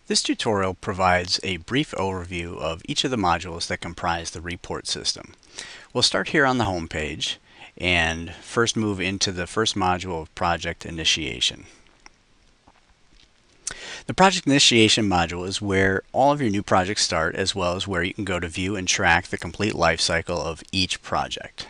This tutorial provides a brief overview of each of the modules that comprise the REEport system. We'll start here on the home page and first move into the first module of Project Initiation. The Project Initiation module is where all of your new projects start, as well as where you can go to view and track the complete life cycle of each project.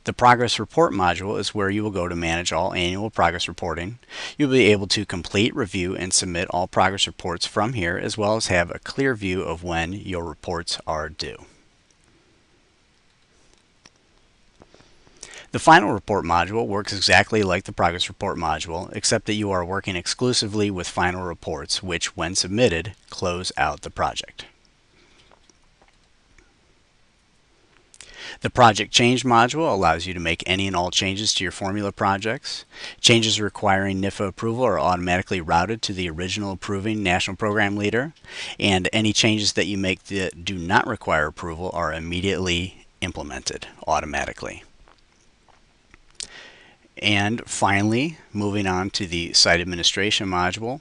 The Progress Report module is where you will go to manage all annual progress reporting. You'll be able to complete, review, and submit all progress reports from here, as well as have a clear view of when your reports are due. The Final Report module works exactly like the Progress Report module, except that you are working exclusively with final reports, which, when submitted, close out the project. The Project Change module allows you to make any and all changes to your formula projects. Changes requiring NIFA approval are automatically routed to the original approving National Program Leader, and any changes that you make that do not require approval are immediately implemented automatically. And finally, moving on to the Site Administration module.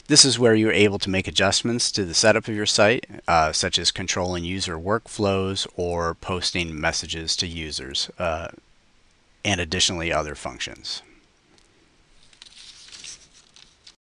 This is where you're able to make adjustments to the setup of your site, such as controlling user workflows or posting messages to users, and additionally other functions.